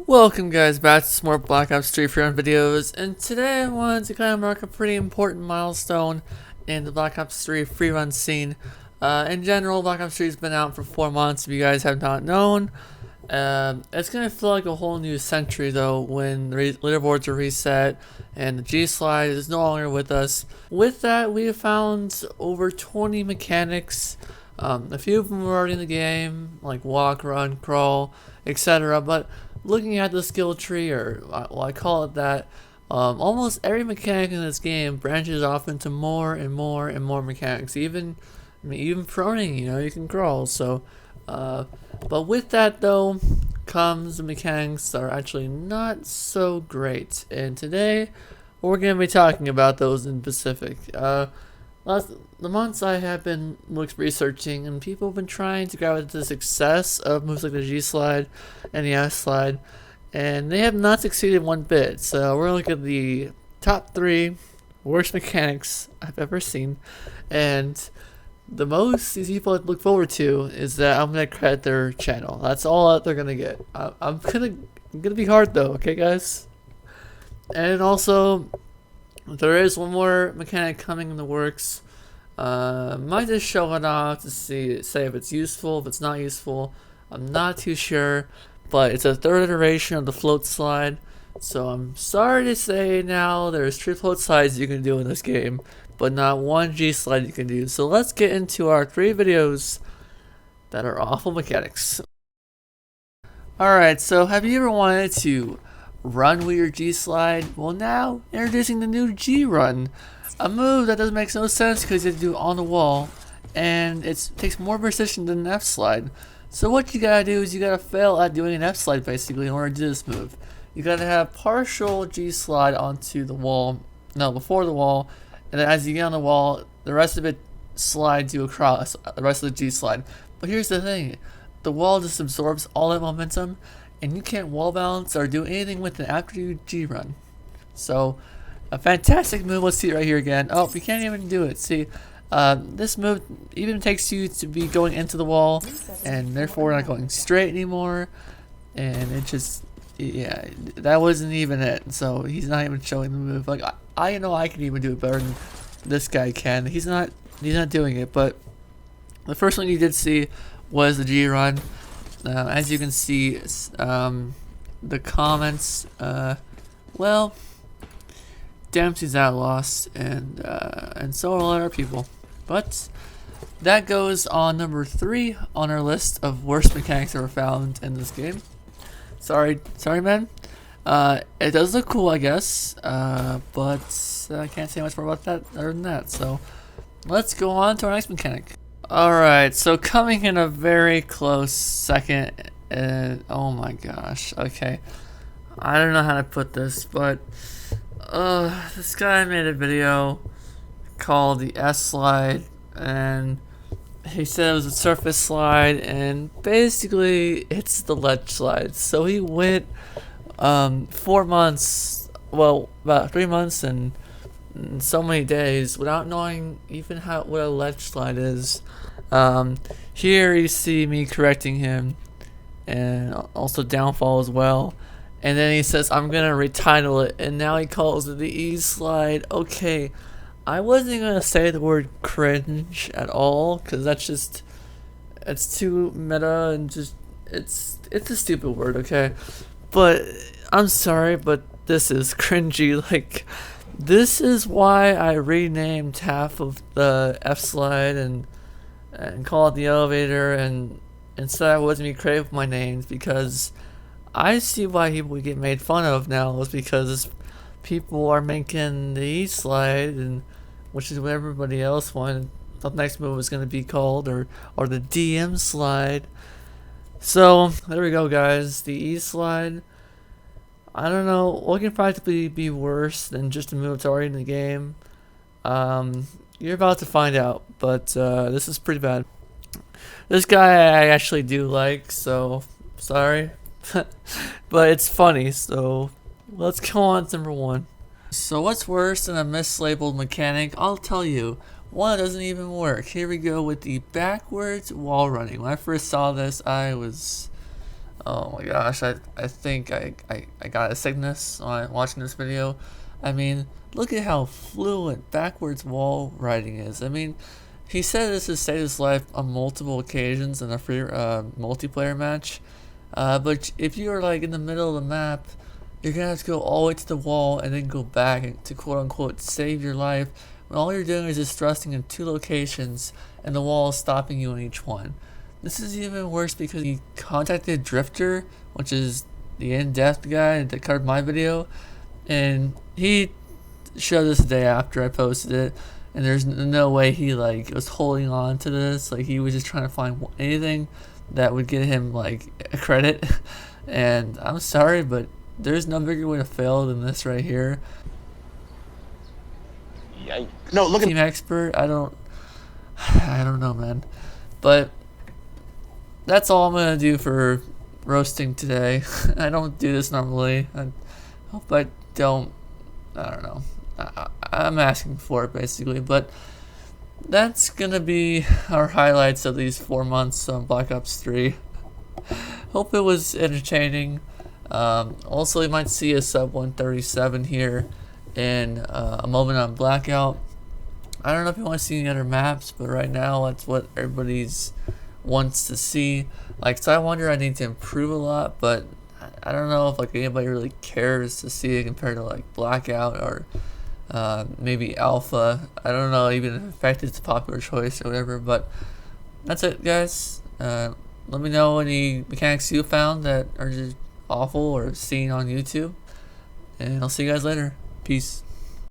Welcome guys back to some more Black Ops 3 freerun videos, and today I wanted to kind of mark a pretty important milestone in the Black Ops 3 freerun scene. In general, Black Ops 3 has been out for 4 months if you guys have not known. It's going to feel like a whole new century though when the leaderboards are reset and the G-Slide is no longer with us. With that, we have found over 20 mechanics. A few of them are already in the game, like walk, run, crawl, etc. But looking at the skill tree, or well, I call it that, almost every mechanic in this game branches off into more and more and more mechanics. Even proning, you can crawl. So, but with that though comes the mechanics that are actually not so great. And today we're going to be talking about those in specific. The months I have been researching, and people have been trying to grab at the success of moves like the G-Slide and the S-Slide, and they have not succeeded one bit. So we're going to look at the top 3 worst mechanics I've ever seen, and the most these people look forward to is that I'm going to credit their channel. That's all they're going to get. I'm gonna be hard though, okay guys? And also, there is one more mechanic coming in the works. Might just show it off to say if it's useful, if it's not useful. I'm not too sure, but it's a 3rd iteration of the float slide. So I'm sorry to say now there's 3 float slides you can do in this game, but not 1 G slide you can do. So let's get into our 3 videos that are awful mechanics. Alright, so have you ever wanted to run with your G-Slide? Well, now introducing the new G-Run, a move that doesn't make no sense because you have to do it on the wall, and it takes more precision than an F-Slide. So what you gotta do is you gotta fail at doing an F-Slide basically in order to do this move. You gotta have partial G-Slide onto the wall, before the wall, and then as you get on the wall, the rest of it slides you across, the rest of the G-Slide. But here's the thing, the wall just absorbs all that momentum, and you can't wall balance or do anything with it after you G-Run. So, a fantastic move. Let's see it right here again. Oh, you can't even do it. See, this move even takes you to be going into the wall, and therefore not going straight anymore. And it just, yeah, that wasn't even it. So he's not even showing the move. Like I know I can even do it better than this guy can. He's not doing it. But the first one you did see was the G-Run. As you can see, the comments, well, Dempsey's out lost, and so are a lot of people. But that goes on number 3 on our list of worst mechanics ever found in this game. Sorry, man. It does look cool, I guess, but I can't say much more about that other than that. So let's go on to our next mechanic. Alright, so coming in a very close second, oh my gosh, okay, I don't know how to put this, but this guy made a video called the S-Slide, and he said it was a surface slide, and basically it's the ledge slide. So he went 4 months, well, about 3 months and so many days without knowing even what a ledge slide is. Here you see me correcting him, and also downfall as well, and then he says I'm gonna retitle it, and now he calls it the E-Slide. Okay, I wasn't gonna say the word cringe at all because it's too meta and just it's a stupid word, okay? But I'm sorry, but this is cringy. Like, this is why I renamed half of the F-Slide and call it the elevator, and instead I wasn't be creative with my names, because I see why people get made fun of now is because people are making the E-Slide, and which is what everybody else wanted the next move was going to be called, or the DM slide. So there we go, guys. The E-Slide, I don't know what can practically be worse than just a move that's already in the game. You're about to find out, but this is pretty bad. This guy I actually do like, so sorry. But it's funny, so let's go on to number 1. So what's worse than a mislabeled mechanic? I'll tell you. One that doesn't even work. Here we go with the backwards wall running. When I first saw this, I was Oh my gosh, I think I got a sickness on watching this video. I mean, look at how fluent backwards wall riding is. I mean, he said this has saved his life on multiple occasions in a free multiplayer match. But if you are like in the middle of the map, you're gonna have to go all the way to the wall and then go back to quote unquote save your life when all you're doing is just thrusting in 2 locations and the wall is stopping you in each one. This is even worse because he contacted Drifter, which is the in-depth guy that covered my video, and he showed this the day after I posted it, and there's no way he like was holding on to this. Like, he was just trying to find anything that would get him like a credit. And I'm sorry, but there's no bigger way to fail than this right here. Yikes. No, look at Team expert. I don't know, man. But that's all I'm gonna do for roasting today. I don't do this normally. I hope I don't. I don't know. I'm asking for it basically, but that's gonna be our highlights of these 4 months on Black Ops 3. Hope it was entertaining. Also, you might see a sub 137 here in a moment on Blackout. I don't know if you want to see any other maps, but right now that's what everybody's wants to see. Like, Sidewinder I need to improve a lot, but I don't know if like anybody really cares to see it compared to like Blackout or maybe Alpha. I don't know even if in fact it's a popular choice or whatever, but that's it, guys. Let me know any mechanics you found that are just awful or seen on YouTube, and I'll see you guys later. Peace.